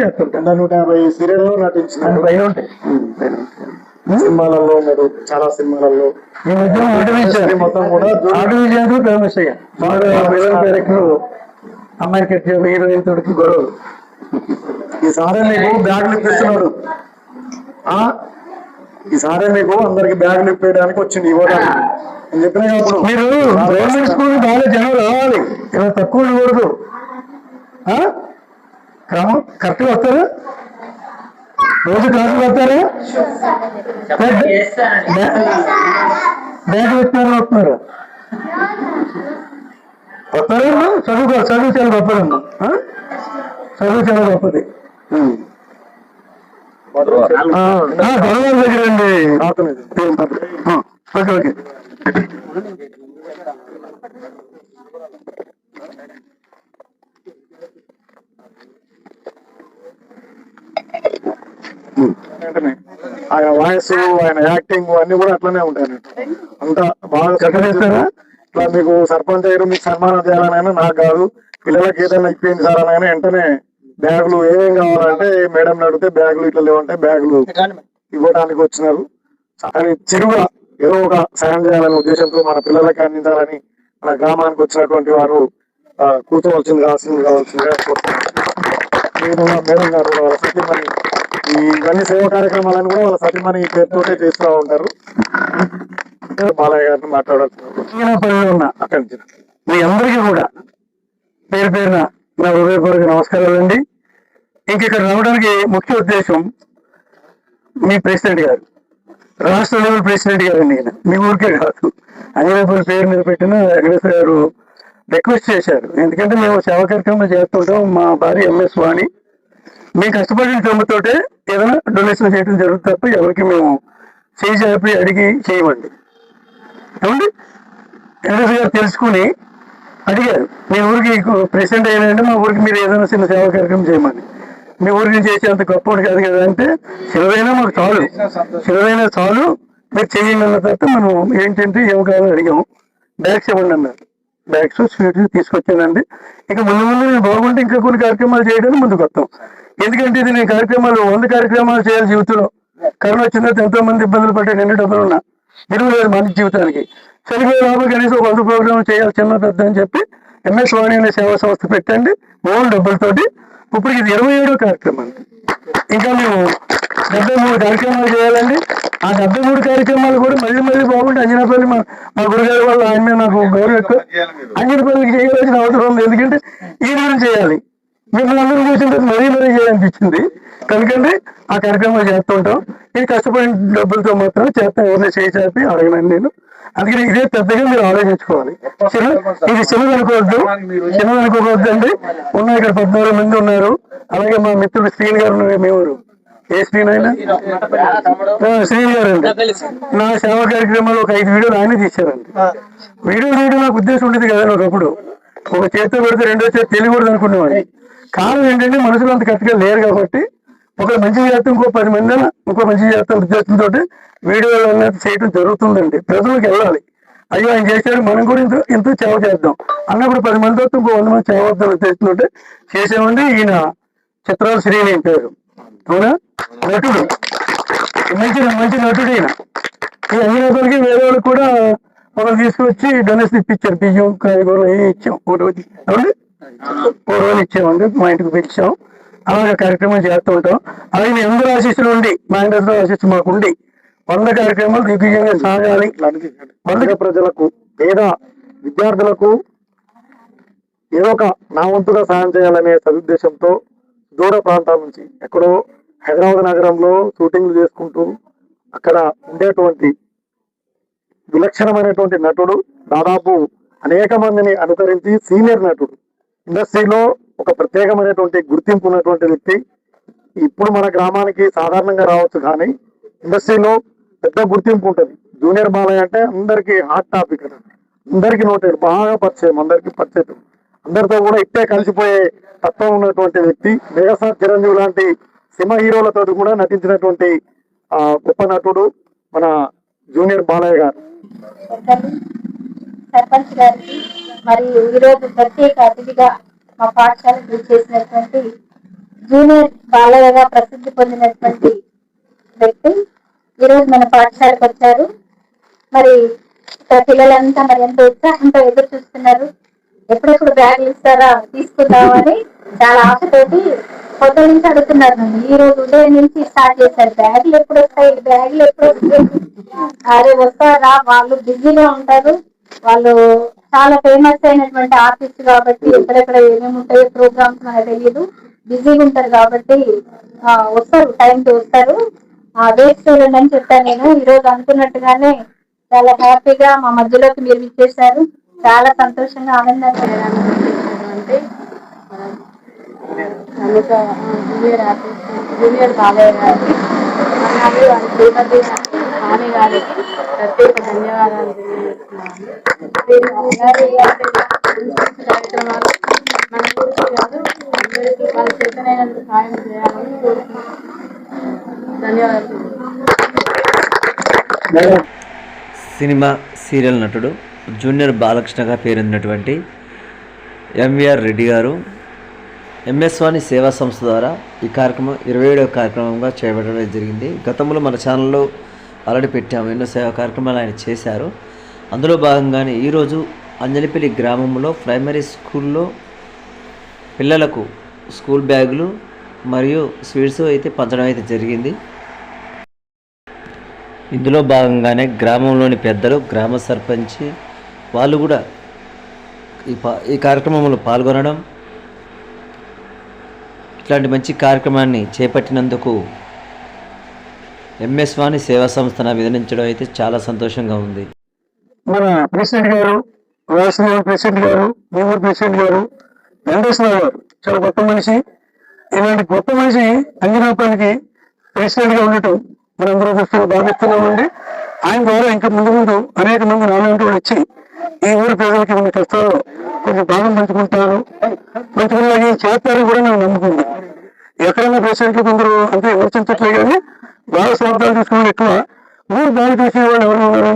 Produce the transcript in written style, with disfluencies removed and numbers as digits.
చేస్తుంటాను. 150 సీరియల్లో నటించిన పైన ఉంటాయి. సినిమాలలో ఉన్నాడు, చాలా సినిమాలలో. ఈ మధ్య మొత్తం కూడా ఫేమస్ అయ్యా. క్యారెక్టర్ అమ్మాయి కట్టే హీరోయిన్ తోడికి గొడవలు. ఈసారి నీకు బ్యాగులు ఇప్పిస్తున్నాడు. ఈసారి మీకు అందరికి బ్యాగులు ఇప్పేయడానికి వచ్చింది ఇవ్వడానికి. నేను చెప్పినప్పుడు మీరు గవర్నమెంట్ స్కూల్ బాగా జనం రావాలి, ఇలా తక్కువ ఉండకూడదు. క్రమం కరెక్ట్గా వస్తారా? రోజు క్లాసులు వస్తారా? బ్యాగులు ఇస్తున్నారు వస్తున్నారు వస్తారమ్మా. చదువు చాలా గొప్పదమ్మా, చదువు చాలా గొప్పది. గొడవల దగ్గర అండి. Okay okay. ఆయన వాయిస్, ఆయన యాక్టింగ్ అన్ని కూడా అట్లనే ఉంటాయి. అంతా బాగా చక్కగా. ఇట్లా మీకు సర్పంచ్ అయ్యారు, మీకు సన్మానం చేయాలనైనా నాకు కాదు, పిల్లలకి ఏదైనా ఇప్పింది సార్ అని వెంటనే బ్యాగులు ఏమేం కావాలంటే మేడం అడిగితే బ్యాగులు ఇట్లా లేవంటే బ్యాగులు ఇవ్వడానికి వచ్చినారు. అని చిరుగా ఏదో ఒక సాయం చేయాలనే ఉద్దేశంతో మన పిల్లలకి అందించాలని మన గ్రామానికి వచ్చినటువంటి వారు కూర్చోవలసింది కావాల్సిందిగా మేడం గారు వాళ్ళ సతీమణి ఇవన్నీ సేవా కార్యక్రమాలను కూడా వాళ్ళ సతీమణి పేరుతోటే చేస్తూ ఉంటారు. బాలయ్య గారిని మాట్లాడాల్సిన అక్కడి నుంచి మీ అందరికీ కూడా పేరు పేరున నా హృదయపూర్వక నమస్కారాలండి. ఇంక ఇక్కడ రావడానికి ముఖ్య ఉద్దేశం మీ ప్రెసిడెంట్ గారు, రాష్ట్ర లెవెల్ ప్రెసిడెంట్ గారు అండి. మీ ఊరికే కాదు, అంజనేపల్లి పేరు మీద పెట్టిన వెంకటేశ్వర గారు రిక్వెస్ట్ చేశారు. ఎందుకంటే మేము సేవా కార్యక్రమం చేస్తుంటాం. మా భార్య ఎంఎస్ వాణి మేము కష్టపడిన సొమ్ముతోటే ఏదైనా డొనేషన్ చేయడం జరుగుతుంది తప్ప ఎవరికి మేము చేసి అడిగి చేయమండి. ఏమండి వెంకటేశ్వర గారు తెలుసుకుని అడిగారు, మీ ఊరికి ప్రెసిడెంట్ అయినంటే మా ఊరికి మీరు ఏదైనా చిన్న సేవా కార్యక్రమం చేయమని. మీ ఊరికి చేసేంత గొప్ప కాదు కదా అంటే, చిన్నదైనా మాకు చాలు, చిన్నదైనా చాలు మీరు చేయండి అన్న తర్వాత మనం ఏంటంటే ఏం కావాలో అడిగాము. బ్యాగ్స్ ఇవ్వండి అన్నారు. బ్యాగ్స్ స్వీట్స్ తీసుకొచ్చానండి. ఇక ముందు నేను బాగుంటే ఇంకా కొన్ని కార్యక్రమాలు చేయడానికి ముందుకు వస్తాం. ఎందుకంటే ఇది నేను కార్యక్రమాలు 100 కార్యక్రమాలు చేయాలి జీవితంలో. కరోనా వచ్చిన ఎంతో మంది ఇబ్బందులు పడ్డాయి. ఎన్ని డబ్బులు ఉన్నా విలువ లేదు మనిషి జీవితానికి. సరిపోయే లోపల కనీసం ఒక 100 ప్రోగ్రామ్ చేయాలి చిన్న పెద్ద అని చెప్పి ఎంఎస్ వాణి అనే సేవా సంస్థ పెట్టండి ఓన్ డబ్బులతోటి. ఇప్పుడు ఇది 27వ కార్యక్రమం. ఇంకా మేము 73 కార్యక్రమాలు చేయాలండి. ఆ 73 కార్యక్రమాలు కూడా మళ్ళీ బాగుంటే అంజనేపల్లి మా గురుగారి వల్ల ఆయన మీద నాకు గౌరవం ఎక్కువ. అంజనేపల్లికి చేయాల్సిన అవసరం ఉంది. ఎందుకంటే ఈ రోజు చేయాలి, మిమ్మల్ని అందరూ కూర్చుంటే మరీ చేయాలనిపించింది. కనుకండి ఆ కార్యక్రమాలు చేస్తుంటాం. ఇది కష్టపడిన డబ్బులతో మాత్రం చేస్తాం. ఎవరిని చేసి అడగనండి నేను. అందుకని ఇదే పెద్దగా మీరు ఆలోచించుకోవాలి. ఇది చిన్నదనుకోవద్దు అండి. ఉన్న ఇక్కడ 14 మంది ఉన్నారు. అలాగే మా మిత్రుడు శ్రీని గారు ఉన్నారు. మేమూరు ఏ శ్రీని అయినా శ్రీని గారు అండి. నా సేవా కార్యక్రమాలు ఒక 5 వీడియోలు ఆయన తీశారండి. వీడియోలు తీయడం నాకు ఉద్దేశం ఉండేది కదా. ఒకప్పుడు ఒక చేతితో పెడితే రెండో చేతి తెలియకూడదు అనుకునేవాడిని. కారణం ఏంటంటే మనుషులు అంత కరెక్ట్గా లేరు కాబట్టి ఒకరు మంచి చేస్తాం, ఇంకో 10 మంది ఇంకో మంచి చేస్తాం ఉద్దేశంతో వీడియోలు అనేది చేయడం జరుగుతుందండి. ప్రజలకు వెళ్ళాలి, అయ్యో ఆయన చేశాడు మనం కూడా ఇంత సేవ చేద్దాం అన్నప్పుడు 10 మంది వస్తే ఇంకో 100 మంది చేయవద్దని ఉద్దేశంతో చేసామండి. ఈయన చిత్రాల శ్రీని పేరు, అవునా, నటుడు, మంచి నటుడు ఈయన. ఈ అంజనేపల్లికి వేరే వాళ్ళకి కూడా ఒకరు తీసుకొచ్చి డొనేషన్ ఇప్పించారు. బియ్యం కాయగూరలు అవి ఇచ్చాం. ఒక రోజు ఇచ్చామండి. మా ఇంటికి పిలిచాం. అలాగే కార్యక్రమం చేస్తూ ఉంటాం. అలాగే మీ అందరూ ఆశీస్సులు ఉండి, మా ఇంటి ఆశీస్సు మాకుండి 100 కార్యక్రమాలు దిగ్విజయంగా సాగాలి. 100 ప్రజలకు పేద విద్యార్థులకు ఏదో ఒక నా వంతుగా సాయం చేయాలనే సదుద్దేశంతో దూర ప్రాంతాల నుంచి ఎక్కడో హైదరాబాద్ నగరంలో షూటింగ్లు చేసుకుంటూ అక్కడ ఉండేటువంటి విలక్షణమైనటువంటి నటుడు, దాదాపు అనేక మందిని అనుకరించి సీనియర్ నటుడు, ఇండస్ట్రీలో ఒక ప్రత్యేకమైనటువంటి గుర్తింపు ఉన్నటువంటి వ్యక్తి. ఇప్పుడు మన గ్రామానికి సాధారణంగా రావచ్చు కానీ ఇండస్ట్రీలో పెద్ద గుర్తింపు ఉంటుంది. జూనియర్ బాలయ్య అంటే అందరికీ హాట్ టాపిక్, అందరికీ నోటెడ్, బాగా పరిచయం, అందరికీ పరిచయం, అందరితో కూడా ఇట్టే కలిసిపోయే తత్వం ఉన్నటువంటి వ్యక్తి. మెగాస్టార్ చిరంజీవి లాంటి సినిమా హీరోలతో కూడా నటించినటువంటి గొప్ప నటుడు మన జూనియర్ బాలయ్య గారు. సర్పంచ్ గారికి మరియు ఈరోజు ప్రత్యేక అతిథిగా మా పాఠశాలకు చేసినటువంటి జూనియర్ బాలయ్యగా ప్రసిద్ధి పొందినటువంటి వ్యక్తి ఈరోజు మన పాఠశాలకు వచ్చారు. మరి ఇక్కడ పిల్లలంతా మరి ఎంతో ఉత్సాహంతో ఎదురు చూస్తున్నారు. ఎప్పుడెప్పుడు బ్యాగులు ఇస్తారా తీసుకుందామని చాలా ఆశతోటి కొత్త నుంచి అడుగుతున్నారు. నన్ను ఈ రోజు ఉదయం నుంచి స్టార్ట్ చేశారు. బ్యాగులు ఎప్పుడు వస్తాయి, బ్యాగులు ఎప్పుడు వస్తాయి. అరే వస్తారా, వాళ్ళు బిజీగా ఉంటారు. వాళ్ళు చాలా ఫేమస్ అయినటువంటి ఆర్టిస్ట్ కాబట్టి ఎక్కడెక్కడ ఏమేమి ఉంటాయో ప్రోగ్రామ్స్ మనకు తెలియదు, బిజీగా ఉంటారు కాబట్టి వస్తారు, టైంకి వస్తారు. వేస్ట్ చూడండి అని చెప్పాను నేను. ఈ రోజు అనుకున్నట్టుగానే చాలా హ్యాపీగా మా మధ్యలోకి మీరు ఇచ్చేసారు. చాలా సంతోషంగా ఆనందంగా అంటే ప్రముఖ జూనియర్ ఆర్టిస్ట్ జూనియర్ బాలయ్య గారికి అలాగే వారి శ్రీమతి స్వామి గారికి ప్రత్యేక ధన్యవాదాలు తెలియజేస్తున్నాను. కార్యక్రమాలు మన గురించి కాదు, అందరికీ వాళ్ళ చేతనైనందుకు సాయం చేయాలని కోరుకుంటున్నాను. ధన్యవాదాలు. సినిమా సీరియల్ నటుడు జూనియర్ బాలకృష్ణగా పేరొందినటువంటి ఎంవీఆర్ రెడ్డి గారు ఎంఎస్ వాణి సేవా సంస్థ ద్వారా ఈ కార్యక్రమం 27వ కార్యక్రమంగా చేపట్టడం జరిగింది. గతంలో మన ఛానల్లో ఆల్రెడీ పెట్టాము, ఎన్నో సేవా కార్యక్రమాలు ఆయన చేశారు. అందులో భాగంగానే ఈరోజు అంజలిపల్లి గ్రామంలో ప్రైమరీ స్కూల్లో పిల్లలకు స్కూల్ బ్యాగులు మరియు స్వీట్స్ అయితే పంచడం అయితే జరిగింది. ఇందులో భాగంగానే గ్రామంలోని పెద్దలు, గ్రామ సర్పంచ్ వాళ్ళు కూడా ఈ కార్యక్రమంలో పాల్గొనడం, ఇట్లాంటి మంచి కార్యక్రమాన్ని చేపట్టినందుకు ఎంఎస్ వాణి సేవా సంస్థను అభినందించడం అయితే చాలా సంతోషంగా ఉంది. మన ప్రెసిడెంట్ గారు, రాష్ట్ర ప్రెసిడెంట్ గారు, ఊరు ప్రెసిడెంట్ గారు, వెంకటేశ్వరరావు గారు చాలా గొప్ప మనిషి. ఇలాంటి గొప్ప మనిషి అంజనాపురానికి ప్రెసిడెంట్ గా ఉండటం మనందరూ దృష్టిలో భావిస్తున్నామండి. ఆయన ద్వారా ఇంకా ముందు ముందు అనేక మంది నాలుగు వచ్చి ఈ ఊరి ప్రజలకి ఉన్న కష్టాల్లో కొంచెం భాగం పంచుకుంటారు, పంచుకునే చేస్తారని కూడా నేను నమ్ముకుంది. ఎక్కడైనా ప్రెసిడెంట్లు కొందరు అంతే విమర్శించట్లే కానీ బాగా స్వార్థాలు తీసుకుని ఎక్కువ ఊరు బాగా చేసే వాళ్ళు ఎవరు